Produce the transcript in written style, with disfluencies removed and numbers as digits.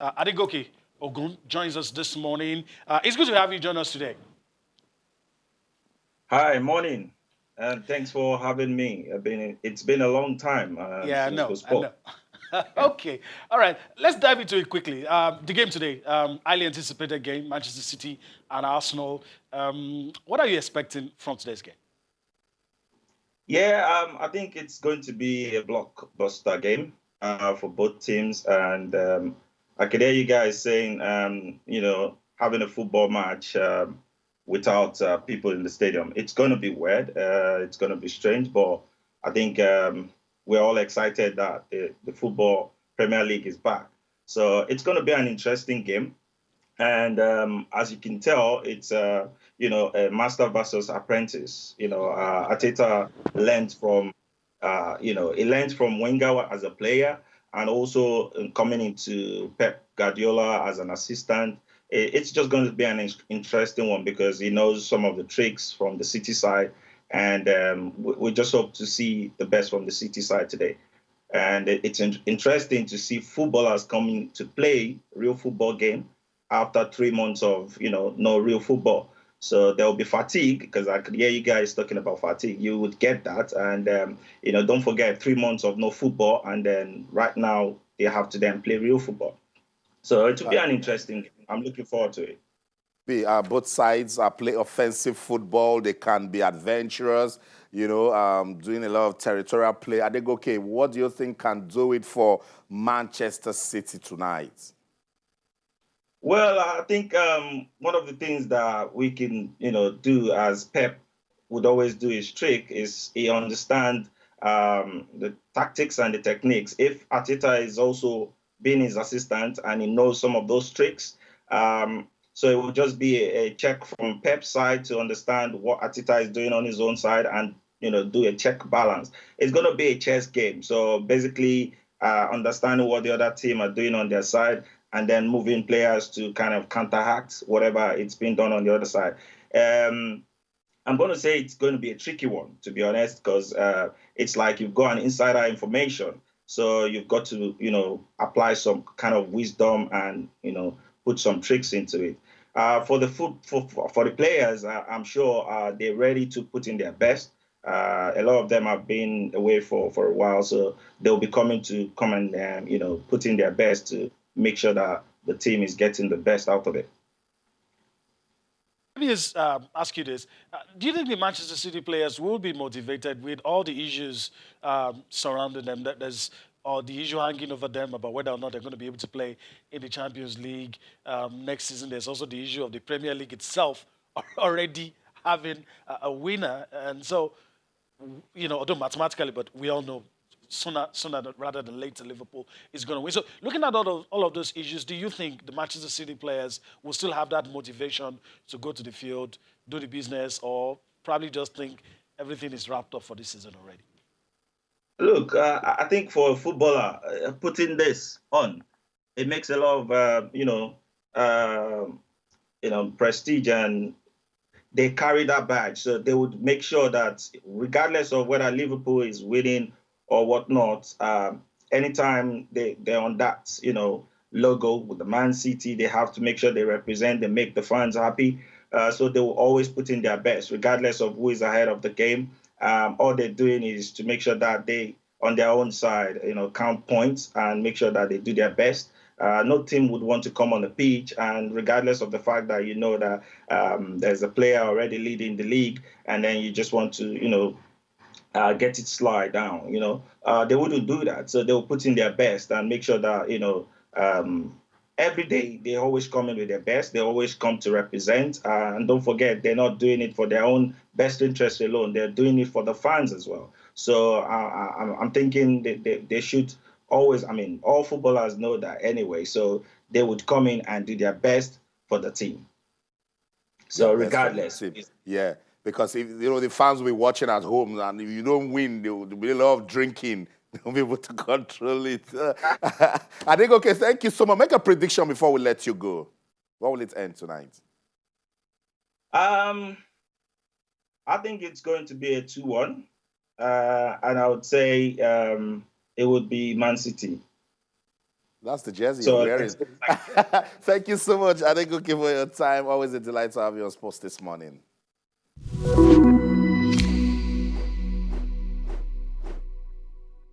Adegoke Ogun joins us this morning. It's good to have you join us today. Hi, morning, and thanks for having me. It's been a long time Yeah, I since know. we I spoke. know. Yeah. Okay. All right. Let's dive into it quickly. The game today, highly anticipated game, Manchester City and Arsenal. What are you expecting from today's game? Yeah, I think it's going to be a blockbuster game for both teams, and I could hear you guys saying, having a football match without people in the stadium. It's going to be weird. It's going to be strange, but I think we're all excited that the football Premier League is back. So it's going to be an interesting game. And as you can tell, it's a master versus apprentice. Ateta learned from he learned from Wenger as a player, and also coming into Pep Guardiola as an assistant. It's just going to be an interesting one because he knows some of the tricks from the City side, and we just hope to see the best from the City side today. And it's interesting to see footballers coming to play real football game after 3 months of no real football. So there will be fatigue because I could hear you guys talking about fatigue. You would get that, and don't forget 3 months of no football, and then right now they have to then play real football. So it will be Uh, an interesting game. I'm looking forward to it. both sides play offensive football. They can be adventurous, doing a lot of territorial play. I think, okay, what do you think can do it for Manchester City tonight? Well, I think one of the things that we can, do as Pep would always do his trick is he understand the tactics and the techniques. If Ateta is also being his assistant and he knows some of those tricks, so it will just be a check from Pep's side to understand what Ateta is doing on his own side and do a check balance. It's going to be a chess game. So basically, understanding what the other team are doing on their side and then moving players to kind of counteract whatever it's been done on the other side. Um, I'm going to say it's going to be a tricky one, to be honest, because it's like you've got an insider information. So you've got to, apply some kind of wisdom and, put some tricks into it. For the players, I'm sure they're ready to put in their best. A lot of them have been away for a while, so they'll be coming to come and put in their best to make sure that the team is getting the best out of it. Let me just ask you this. Do you think the Manchester City players will be motivated with all the issues surrounding them? That there's or the issue hanging over them about whether or not they're going to be able to play in the Champions League next season. There's also the issue of the Premier League itself already having a winner. And so, although mathematically, but we all know sooner rather than later, Liverpool is going to win. So, looking at all of those issues, do you think the Manchester City players will still have that motivation to go to the field, do the business, or probably just think everything is wrapped up for this season already? Look, I think for a footballer, putting this on, it makes a lot of prestige, and they carry that badge. So they would make sure that regardless of whether Liverpool is winning or whatnot, anytime they're on that, logo with the Man City, they have to make sure they represent, they make the fans happy. So they will always put in their best, regardless of who is ahead of the game. All they're doing is to make sure that they, on their own side, count points and make sure that they do their best. No team would want to come on the pitch, and regardless of the fact that you know that there's a player already leading the league, and then you just want to, get it slide down. They wouldn't do that. So they'll put in their best and make sure that every day they always come in with their best. They always come to represent, and don't forget they're not doing it for their own best interest alone. They're doing it for the fans as well. So I'm thinking they should always. I mean, all footballers know that anyway. So they would come in and do their best for the team. Their So best for the regardless, team. Yeah, because if the fans will be watching at home, and if you don't win, there will be a lot of drinking. They'll be able to control it. I think, okay, thank you so much. Make a prediction before we let you go. What will it end tonight? um, I think it's going to be a 2-1. And I would say it would be Man City. That's the jersey So you're wearing. Thank you so much, Adegoke, for your time. Always a delight to have you on Sports This Morning.